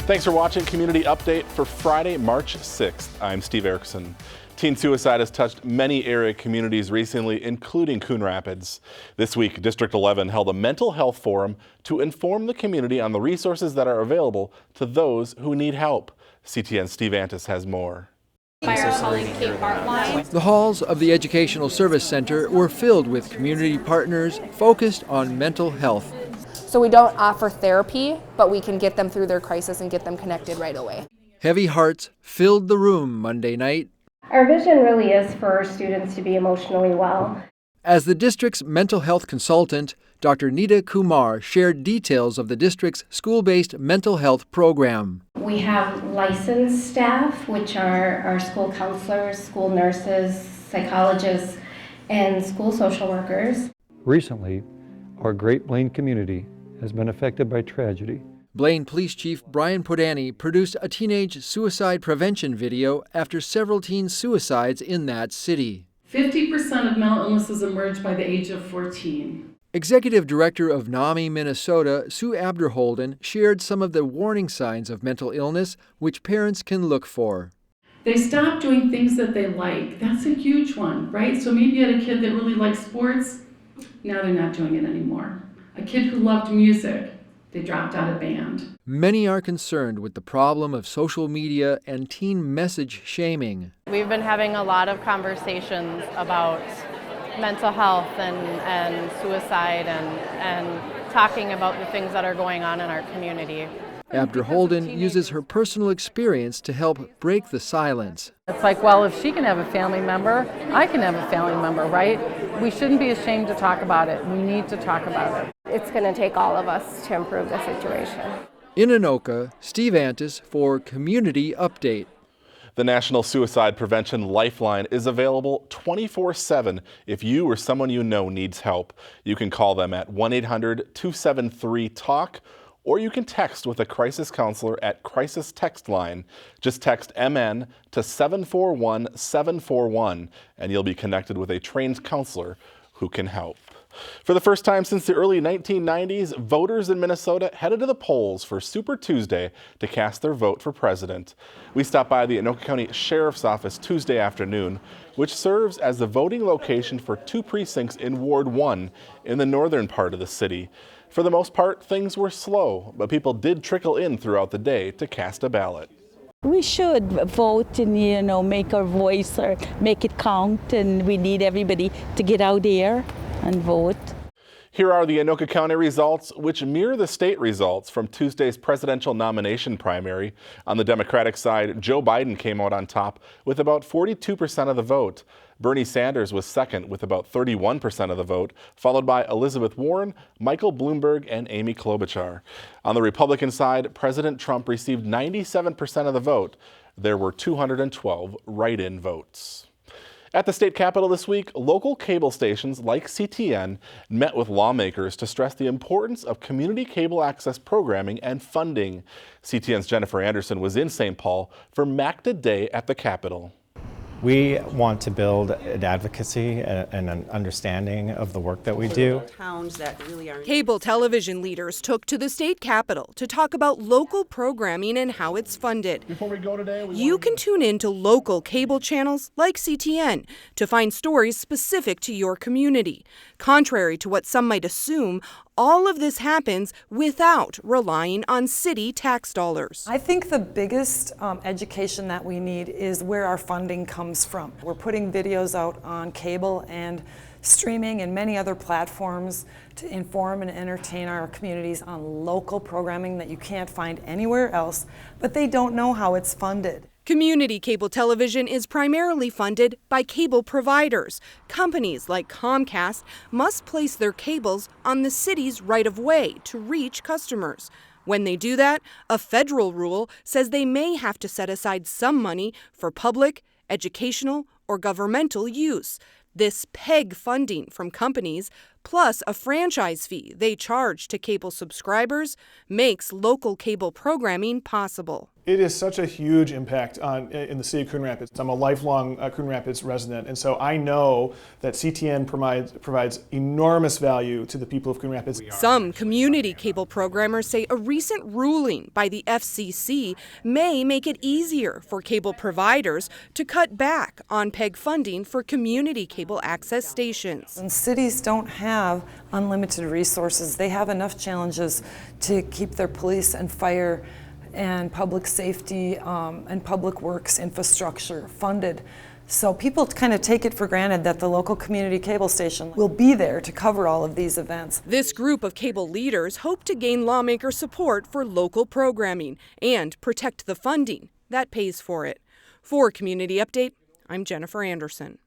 Thanks for watching Community Update for Friday, March 6th. I'm Steve Erickson. Teen suicide has touched many area communities recently, including Coon Rapids. This week, District 11 held a mental health forum to inform the community on the resources that are available to those who need help. CTN's Steve Antis has more. The halls of the Educational Service Center were filled with community partners focused on mental health. So we don't offer therapy, but we can get them through their crisis and get them connected right away. Heavy hearts filled the room Monday night. Our vision really is for our students to be emotionally well. As the district's mental health consultant, Dr. Nita Kumar shared details of the district's school-based mental health program. We have licensed staff, which are our school counselors, school nurses, psychologists, and school social workers. Recently, our Great Blaine community has been affected by tragedy. Blaine Police Chief Brian Podani produced a teenage suicide prevention video after several teen suicides in that city. 50% of mental illnesses emerge by the age of 14. Executive Director of NAMI Minnesota, Sue Abderholden, shared some of the warning signs of mental illness which parents can look for. They stop doing things that they like. That's a huge one, right? So maybe you had a kid that really liked sports. Now they're not doing it anymore. A kid who loved music, they dropped out of band. Many are concerned with the problem of social media and teen message shaming. We've been having a lot of conversations about mental health and suicide and talking about the things that are going on in our community. Abderholden uses her personal experience to help break the silence. It's like, well, if she can have a family member, I can have a family member, right? We shouldn't be ashamed to talk about it. We need to talk about it. It's going to take all of us to improve the situation. In ANOKA, Steve Antis for Community Update. The National Suicide Prevention Lifeline is available 24/7 if you or someone you know needs help. You can call them at 1-800-273-TALK, or you can text with a crisis counselor at Crisis Text Line. Just text MN to 741-741 and you'll be connected with a trained counselor who can help. For the first time since the early 1990s, voters in Minnesota headed to the polls for Super Tuesday to cast their vote for president. We stopped by the ANOKA County Sheriff's Office Tuesday afternoon, which serves as the voting location for 2 precincts in Ward 1 in the northern part of the city. For the most part, things were slow, but people did trickle in throughout the day to cast a ballot. We should vote and, make our voice or make it count, and we need everybody to get out there and vote. Here are the ANOKA County results, which mirror the state results from Tuesday's presidential nomination primary. On the Democratic side, Joe Biden came out on top with about 42% of the vote. Bernie Sanders was second with about 31% of the vote, followed by Elizabeth Warren, Michael Bloomberg, and Amy Klobuchar. On the Republican side, President Trump received 97% of the vote. There were 212 write-in votes. At the state capitol this week, local cable stations like CTN met with lawmakers to stress the importance of community cable access programming and funding. CTN's Jennifer Anderson was in St. Paul for MACTA Day at the Capitol. We want to build an advocacy and an understanding of the work that we do. Cable television leaders took to the state capitol to talk about local programming and how it's funded. You can tune in to local cable channels like CTN to find stories specific to your community. Contrary to what some might assume, all of this happens without relying on city tax dollars. I think the biggest education that we need is where our funding comes from. We're putting videos out on cable and streaming and many other platforms to inform and entertain our communities on local programming that you can't find anywhere else, but they don't know how it's funded. Community cable television is primarily funded by cable providers. Companies like Comcast must place their cables on the city's right-of-way to reach customers. When they do that, a federal rule says they may have to set aside some money for public, educational, or governmental use. This PEG funding from companies, plus a franchise fee they charge to cable subscribers, makes local cable programming possible. It is such a huge impact in the city of Coon Rapids. I'm a lifelong Coon Rapids resident, and so I know that CTN provides enormous value to the people of Coon Rapids. Some community cable programmers say a recent ruling by the FCC may make it easier for cable providers to cut back on PEG funding for community cable access stations. And cities don't have unlimited resources. They have enough challenges to keep their police and fire and public safety and public works infrastructure funded. So people kind of take it for granted that the local community cable station will be there to cover all of these events. This group of cable leaders hope to gain lawmaker support for local programming and protect the funding that pays for it. For Community Update, I'm Jennifer Anderson.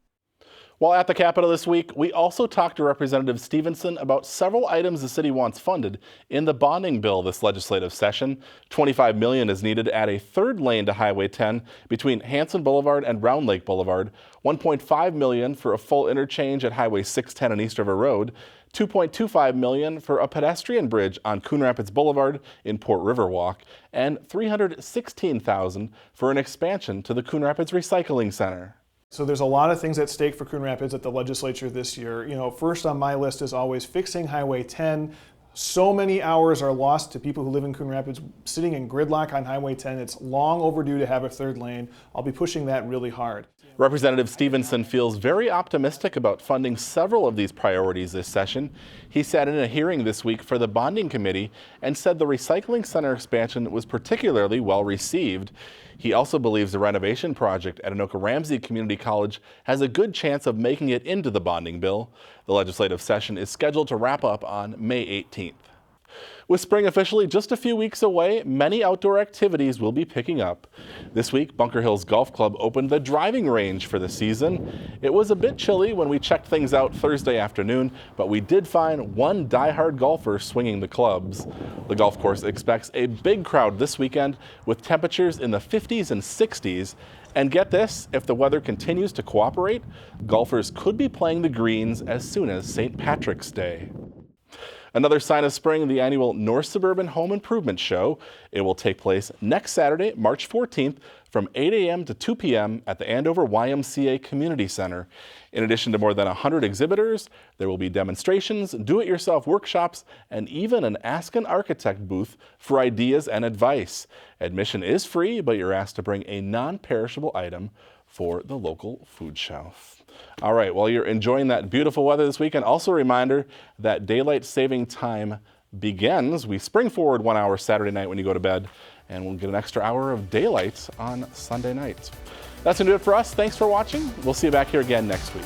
While at the Capitol this week, we also talked to Representative Stevenson about several items the city wants funded in the bonding bill this legislative session. $25 million is needed to add a third lane to Highway 10 between Hanson Boulevard and Round Lake Boulevard, $1.5 million for a full interchange at Highway 610 and East River Road, $2.25 million for a pedestrian bridge on Coon Rapids Boulevard in Port Riverwalk, and $316,000 for an expansion to the Coon Rapids Recycling Center. So there's a lot of things at stake for Coon Rapids at the legislature this year. You know, first on my list is always fixing Highway 10. So many hours are lost to people who live in Coon Rapids sitting in gridlock on Highway 10. It's long overdue to have a third lane. I'll be pushing that really hard. Representative Stevenson feels very optimistic about funding several of these priorities this session. He sat in a hearing this week for the bonding committee and said the recycling center expansion was particularly well received. He also believes the renovation project at ANOKA Ramsey Community College has a good chance of making it into the bonding bill. The legislative session is scheduled to wrap up on May 18th. With spring officially just a few weeks away, many outdoor activities will be picking up. This week, Bunker Hills Golf Club opened the driving range for the season. It was a bit chilly when we checked things out Thursday afternoon, but we did find one die-hard golfer swinging the clubs. The golf course expects a big crowd this weekend with temperatures in the 50s and 60s. And get this, if the weather continues to cooperate, golfers could be playing the greens as soon as St. Patrick's Day. Another sign of spring, the annual North Suburban Home Improvement Show. It will take place next Saturday, March 14th from 8 a.m. to 2 p.m. at the Andover YMCA Community Center. In addition to more than 100 exhibitors, there will be demonstrations, do-it-yourself workshops, and even an Ask an Architect booth for ideas and advice. Admission is free, but you're asked to bring a non-perishable item for the local food shelf. All right, while you're enjoying that beautiful weather this weekend, also a reminder that daylight saving time begins. We spring forward 1 hour Saturday night when you go to bed, and we'll get an extra hour of daylight on Sunday night. That's going to do it for us. Thanks for watching. We'll see you back here again next week.